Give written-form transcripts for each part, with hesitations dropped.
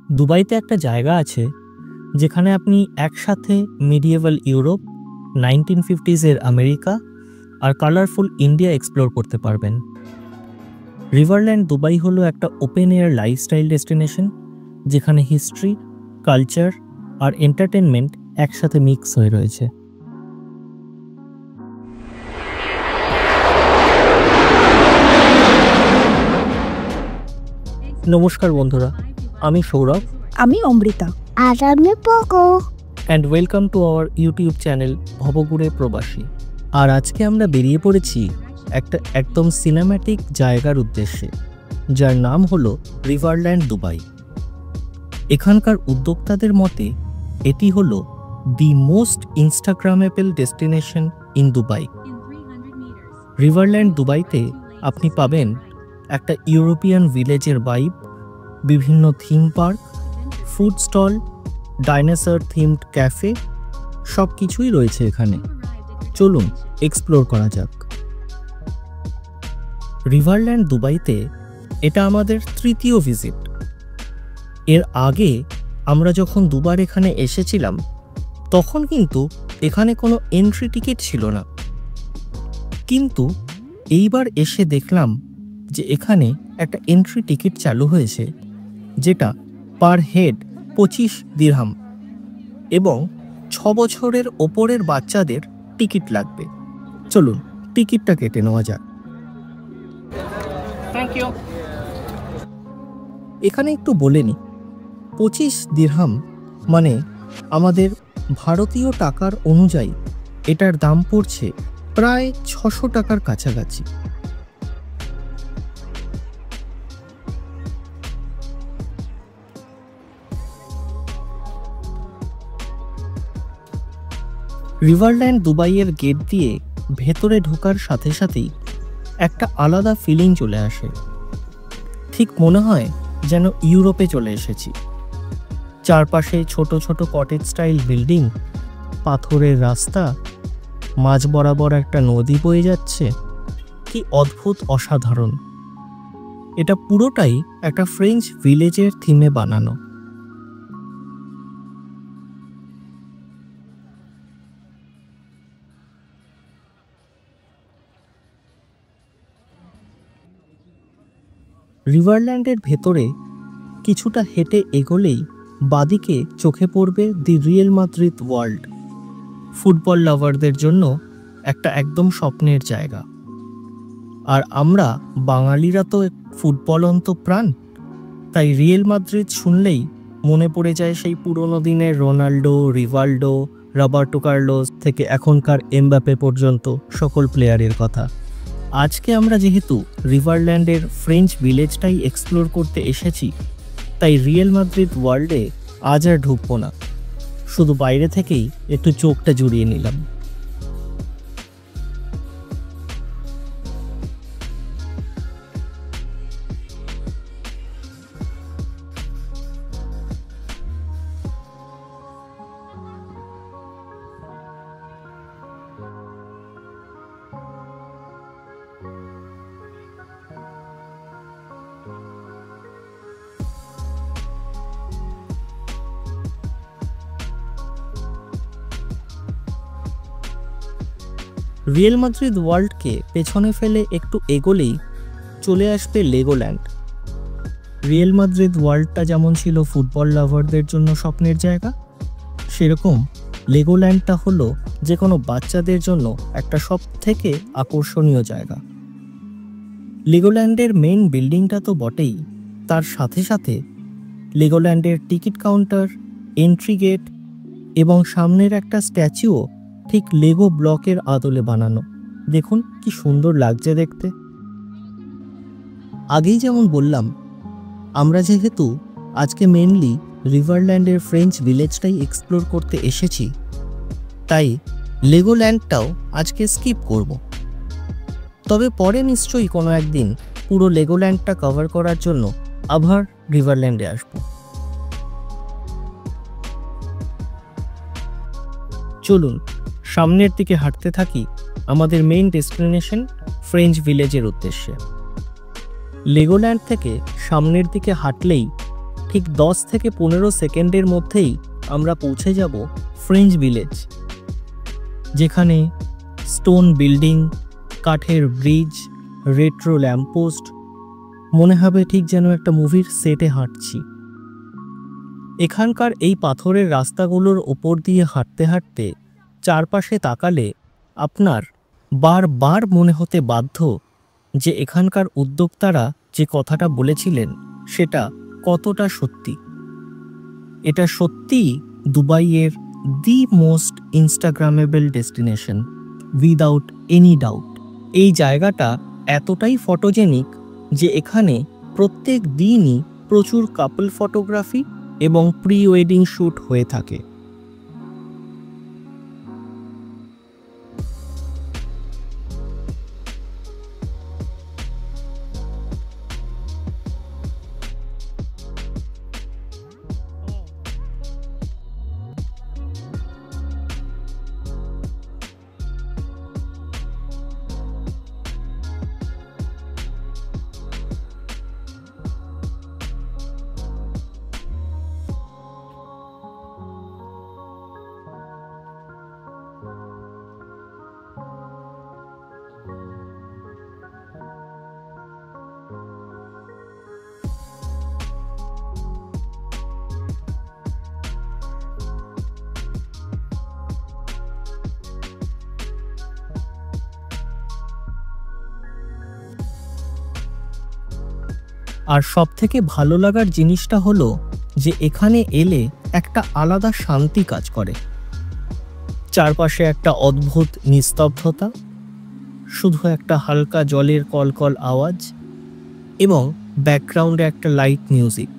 দুবাইতে একটা জায়গা আছে যেখানে আপনি একসাথে মিডিয়েভাল ইউরোপ, 1950s আমেরিকা আর কালারফুল ইন্ডিয়া এক্সপ্লোর করতে পারবেন। রিভারল্যান্ড দুবাই হলো একটা ওপেন এয়ার লাইফস্টাইল ডেস্টিনেশন যেখানে হিস্ট্রি, কালচার আর এন্টারটেনমেন্ট একসাথে মিক্স হয়ে রয়েছে। নমস্কার বন্ধুরা, আমি সৌরভ, আমি অমৃতা, আর আমি Poko. And welcome to our YouTube channel Bhobaghure Probashi. আর আজকে আমরা বেরিয়ে পড়েছি একটা একদম সিনেম্যাটিক জায়গার উদ্দেশ্যে, যার নাম হলো রিভারল্যান্ড দুবাই। এখানকার উদ্যোক্তাদের মতে এটি হলো the most Instagrammable destination in Dubai. Riverland দুবাইতে আপনি পাবেন একটা ইউরোপিয়ান ভিলেজের ভাইব, বিভিন্ন theme park, food stall, dinosaur themed cafe, সব কিছুই রয়েছে এখানে। চলুন এক্সপ্লোর করা যাক। রিভারল্যান্ড দুবাইতে এটা আমাদের তৃতীয় ভিজিট। এর আগে আমরা যখন দুবার এখানে এসেছিলাম তখন কিন্তু এখানে কোনো এন্ট্রি টিকিট ছিল না, কিন্তু এইবার এসে দেখলাম যে এখানে একটা এন্ট্রি টিকিট চালু হয়েছে, যেটা পার হেড 25 দিরহাম এবং 6 বছরের ওপরের বাচ্চাদের টিকিট লাগবে। চলুন টিকিটটা কেটে নেওয়া যাক। Thank you. এখানে একটু বলে নিই, 25 দিরহাম মানে আমাদের ভারতীয় টাকার অনুযায়ী এটার দাম পড়ছে প্রায় 600 টাকার কাছাকাছি। রিভারল্যান্ড দুবাইয়ের গেট দিয়ে ভেতরে ঢোকার সাথে সাথেই একটা আলাদা ফিলিং চলে আসে। ঠিক মনে হয় যেন ইউরোপে চলে এসেছি। চারপাশে ছোট ছোট কটেজ স্টাইল বিল্ডিং, পাথরের রাস্তা, মাঝ বরাবর একটা নদী বয়ে যাচ্ছে। কি অদ্ভুত, অসাধারণ! এটা পুরোটাই একটা ফ্রেঞ্চ ভিলেজের থিমে বানানো। রিভারল্যান্ডের ভেতরে কিছুটা হেঁটে এগোলেই বাদিকে চোখে পড়বে the Real Madrid world. Football লাভারদের জন্য একটা একদম স্বপ্নের জায়গা। আর আমরা বাঙালিরা তো ফুটবল অন্তঃপ্রাণ, তাই রিয়েল মাদ্রিদ শুনলেই মনে পড়ে যায় সেই পুরোনো দিনের রোনাল্ডো, রিভালডো, রবার্টো কার্লোস থেকে এখনকার এমবাপে পর্যন্ত সকল প্লেয়ারের কথা। আজকে আমরা যেহেতু রিভারল্যান্ডের ফ্রেঞ্চ ভিলেজটাই এক্সপ্লোর করতে এসেছি, তাই রিয়েল মাদ্রিদ ওয়ার্ল্ডে আজ আর ঢুকবো না, শুধু বাইরে থেকেই একটু চোখটা জুড়িয়ে নিলাম। রিয়েল মাদ্রিদ ওয়ার্ল্ডকে পেছনে ফেলে একটু এগোলেই চলে আসবে লেগোল্যান্ড। রিয়েল মাদ্রিদ ওয়ার্ল্ডটা যেমন ছিল ফুটবল লাভারদের জন্য স্বপ্নের জায়গা, সেরকম লেগোল্যান্ডটা হলো যে কোনো বাচ্চাদের জন্য একটা সবথেকে আকর্ষণীয় জায়গা। লেগোল্যান্ডের মেন বিল্ডিংটা তো বটেই, তার সাথে সাথে লেগোল্যান্ডের টিকিট কাউন্টার, এন্ট্রি গেট এবং সামনের একটা স্ট্যাচুও ঠিক লেগো ব্লকের আদলে বানানো। দেখুন কি সুন্দর লাগছে দেখতে। আগেই যেমন বললাম, আমরা যেহেতু আজকে মেনলি রিভারল্যান্ডের ফ্রেঞ্চ ভিলেজটাই এক্সপ্লোর করতে এসেছি, তাই লেগোল্যান্ডটাও আজকে স্কিপ করব। তবে পরে নিশ্চয়ই কোনো একদিন পুরো লেগোল্যান্ডটা কভার করার জন্য আবার রিভারল্যান্ডে আসব। চলুন সামনের দিকে হাঁটতে থাকি আমাদের মেইন ডেস্টিনেশন ফ্রেঞ্চ ভিলেজের উদ্দেশ্যে। লেগোল্যান্ড থেকে সামনের দিকে হাঁটলেই ঠিক ঠিক 10 থেকে 15 সেকেন্ডের মধ্যেই আমরা পৌঁছে যাব ফ্রেঞ্চ ভিলেজ, যেখানে স্টোন বিল্ডিং, কাঠের ব্রিজ, রেট্রো ল্যাম্পপোস্ট, মনে হবে ঠিক যেন একটা মুভির সেটে হাঁটছি। এখানকার এই পাথরের রাস্তাগুলোর ওপর দিয়ে হাঁটতে হাঁটতে চারপাশে তাকালে আপনার বারবার মনে হতে বাধ্য যে এখানকার উদ্যোক্তারা যে কথাটা বলেছিলেন সেটা কতটা সত্যি। এটা সত্যিই দুবাইয়ের the most Instagrammable destination without any doubt. এই জায়গাটা এতটাই ফটোজেনিক যে এখানে প্রত্যেক দিনই প্রচুর কাপল ফটোগ্রাফি এবং প্রি ওয়েডিং শ্যুট হয়ে থাকে। আর সবথেকে ভালো লাগার জিনিসটা হলো যে এখানে এলে একটা আলাদা শান্তি কাজ করে। চারপাশে একটা অদ্ভুত নিস্তব্ধতা, শুধু একটা হালকা জলের কলকল আওয়াজ এবং ব্যাকগ্রাউন্ডে একটা লাইট মিউজিক,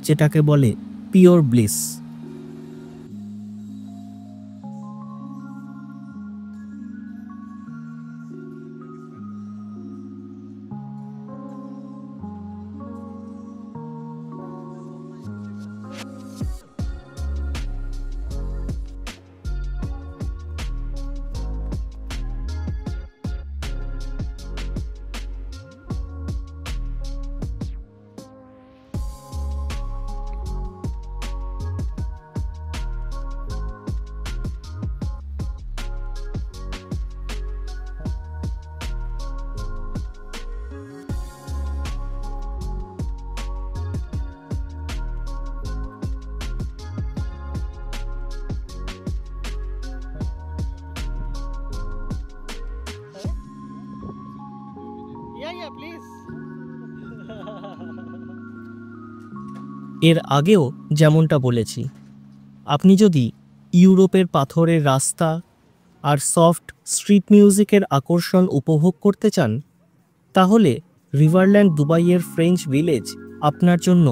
যেটাকে বলে পিওর ব্লিস। এর আগেও যেমনটা বলেছি, আপনি যদি ইউরোপের পাথরের রাস্তা আর সফট স্ট্রিট মিউজিকের আকর্ষণ উপভোগ করতে চান, তাহলে রিভারল্যান্ড দুবাইয়ের ফ্রেঞ্চ ভিলেজ আপনার জন্য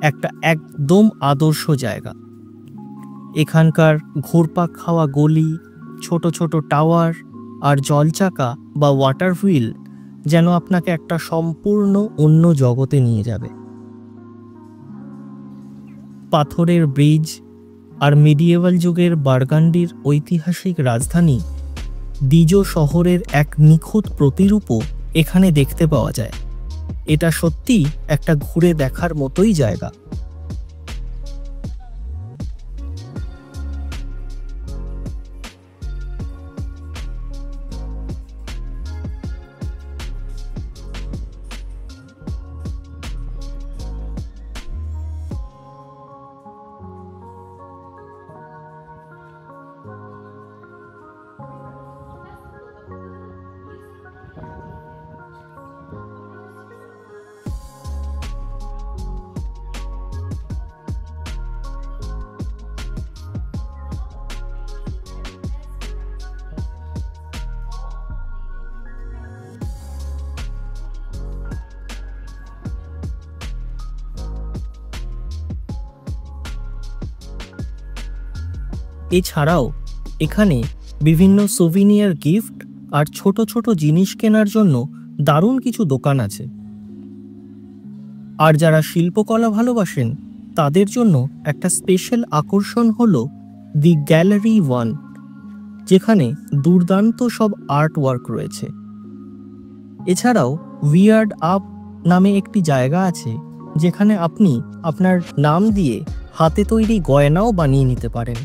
একটা একদম আদর্শ জায়গা। এখানকার ঘুরপাক খাওয়া গলি, ছোট ছোট টাওয়ার আর জলচাকা বা ওয়াটার হুইল যেন আপনাকে একটা সম্পূর্ণ অন্য জগতে নিয়ে যাবে। পাথরের ব্রিজ আর মিডিয়েভাল যুগের বার্গান্ডির ঐতিহাসিক রাজধানী দিজো শহরের এক নিখুঁত প্রতিরূপও এখানে দেখতে পাওয়া যায়। এটা সত্যিই একটা ঘুরে দেখার মতোই জায়গা। এছাড়াও এখানে বিভিন্ন সুভিনিয়ার গিফট আর ছোট ছোট জিনিস কেনার জন্য দারুণ কিছু দোকান আছে। আর যারা শিল্পকলা ভালোবাসেন তাদের জন্য একটা স্পেশাল আকর্ষণ হলো দি গ্যালারি ওয়ান, যেখানে দুর্দান্ত সব আর্ট ওয়ার্ক রয়েছে। এছাড়াও উইয়ার্ড আপ নামে একটি জায়গা আছে যেখানে আপনি আপনার নাম দিয়ে হাতে তৈরি গয়নাও বানিয়ে নিতে পারেন।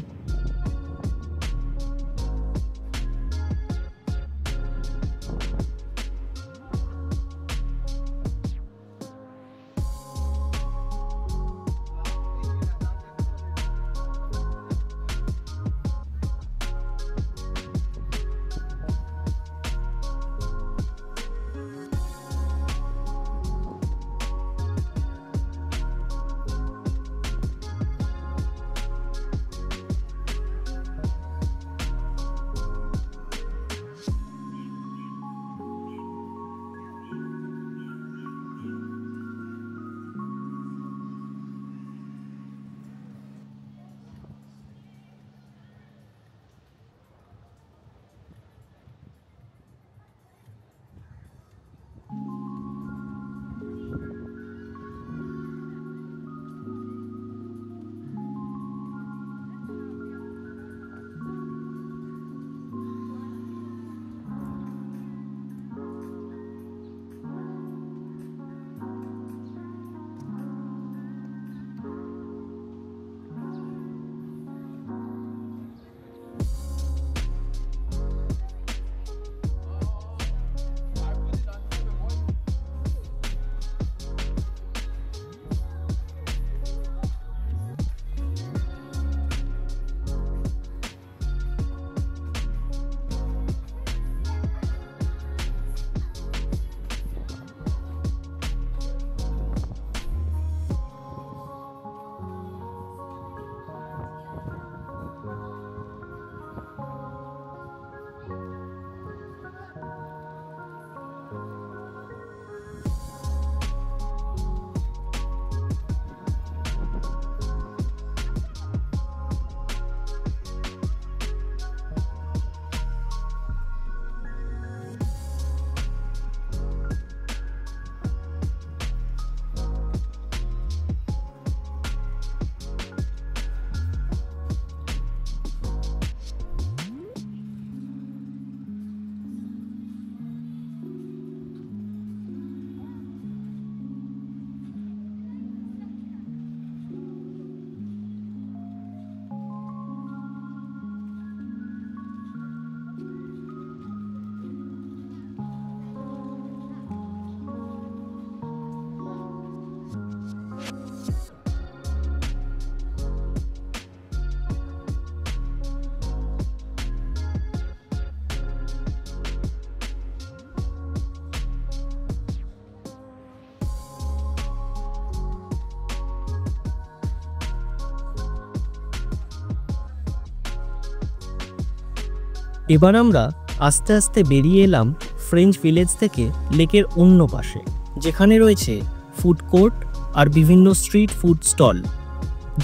এবার আমরা আস্তে আস্তে বেরিয়ে এলাম ফ্রেঞ্চ ভিলেজ থেকে লেকের অন্য পাশে, যেখানে রয়েছে ফুড কোর্ট আর বিভিন্ন স্ট্রিট ফুড স্টল,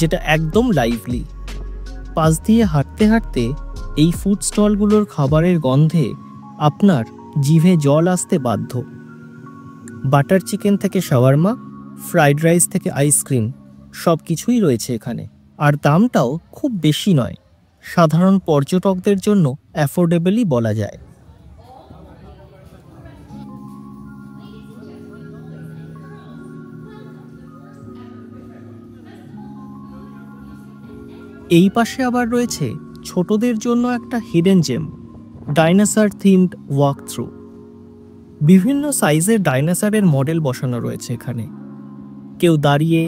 যেটা একদম লাইভলি। পাশ দিয়ে হাঁটতে হাঁটতে এই ফুড স্টলগুলোর খাবারের গন্ধে আপনার জিভে জল আসতে বাধ্য। বাটার চিকেন থেকে শাওয়ারমা, ফ্রাইড রাইস থেকে আইসক্রিম, সব কিছুই রয়েছে এখানে। আর দামটাও খুব বেশি নয়, সাধারণ পর্যটকদের জন্য অ্যাফোর্ডেবলই বলা যায়। এই পাশে আবার রয়েছে ছোটদের জন্য একটা hidden gem, dinosaur themed walk through. বিভিন্ন সাইজের ডাইনোসরের মডেল বসানো রয়েছে এখানে। কেউ দাঁড়িয়ে,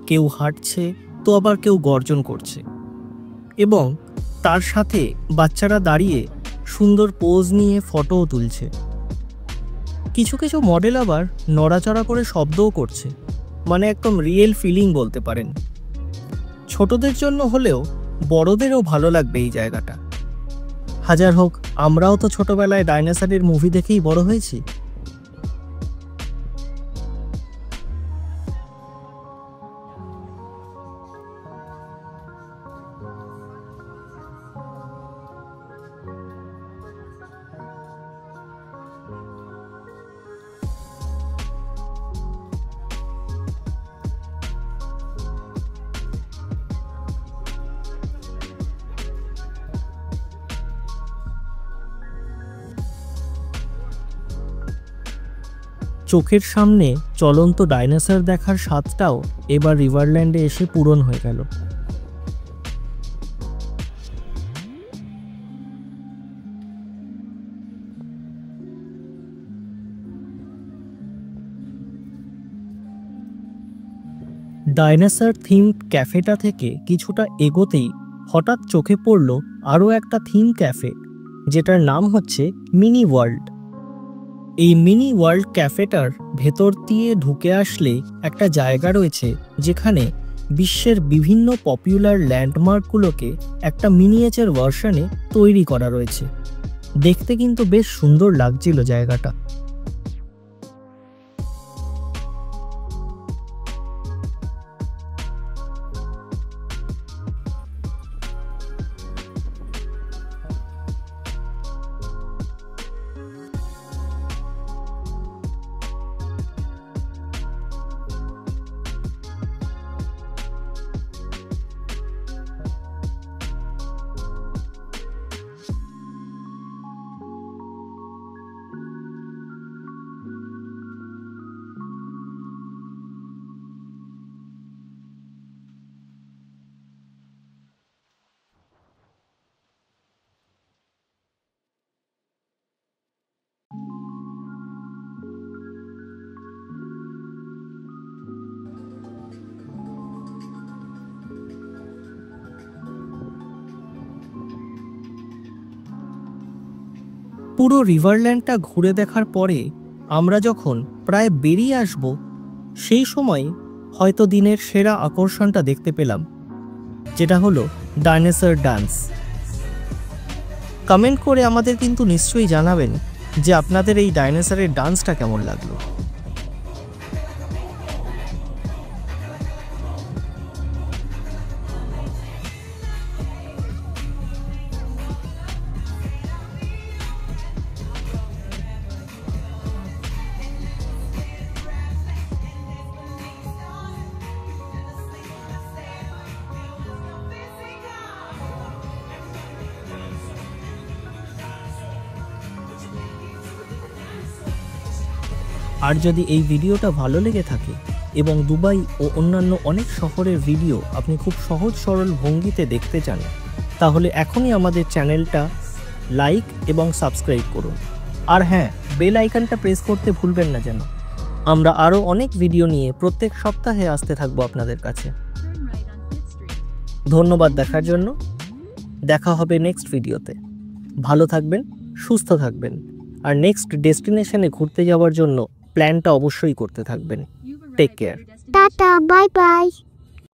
কেউ হাঁটছে, তো আবার কেউ গর্জন করছে, এবং তার সাথে বাচ্চারা দাঁড়িয়ে সুন্দর পোজ নিয়ে ফটোও তুলছে। কিছু কিছু মডেল আবার নড়াচড়া করে শব্দও করছে, মানে একদম রিয়েল ফিলিং বলতে পারেন। ছোটদের জন্য হলেও বড়দেরও ভালো লাগবে এই জায়গাটা। হাজার হোক, আমরাও তো ছোটবেলায় ডাইনোসরের মুভি দেখেই বড় হয়েছি। চোখের সামনে চলন্ত ডাইনোসর দেখার স্বাদটাও এবার রিভারল্যান্ডে এসে পূরণ হয়ে গেল। ডাইনোসর থিমড ক্যাফেটা থেকে কিছুটা এগোতেই হঠাৎ চোখে পড়ল আরও একটা থিম ক্যাফে, যেটার নাম হচ্ছে মিনি ওয়ার্ল্ড। এই মিনি ওয়ার্ল্ড ক্যাফেটার ভেতর দিয়ে ঢুকে আসলে একটা জায়গা রয়েছে যেখানে বিশ্বের বিভিন্ন পপুলার ল্যান্ডমার্কগুলোকে একটা মিনিয়েচার ভার্সনে তৈরি করা রয়েছে। দেখতে কিন্তু বেশ সুন্দর লাগছিল জায়গাটা। পুরো রিভারল্যান্ডটা ঘুরে দেখার পরে আমরা যখন প্রায় বেরিয়ে আসব, সেই সময় হয়তো দিনের সেরা আকর্ষণটা দেখতে পেলাম, যেটা হলো ডাইনোসর ডান্স। কমেন্ট করে আমাদের কিন্তু নিশ্চয়ই জানাবেন যে আপনাদের এই ডাইনোসরের ডান্সটা কেমন লাগলো। আর যদি এই ভিডিওটা ভালো লেগে থাকে এবং দুবাই ও অন্যান্য অনেক শহরের ভিডিও আপনি খুব সহজ সরল ভঙ্গিতে দেখতে চান, তাহলে এখনই আমাদের চ্যানেলটা লাইক এবং সাবস্ক্রাইব করুন। আর হ্যাঁ, বেল আইকনটা প্রেস করতে ভুলবেন না যেন। আমরা আরও অনেক ভিডিও নিয়ে প্রত্যেক সপ্তাহে আসতে থাকবো আপনাদের কাছে। ধন্যবাদ দেখার জন্য। দেখা হবে নেক্সট ভিডিওতে। ভালো থাকবেন, সুস্থ থাকবেন, আর নেক্সট ডেস্টিনেশনে ঘুরতে যাওয়ার জন্য প্ল্যানটা অবশ্যই করতে থাকবেন। Take care. Tata, bye by.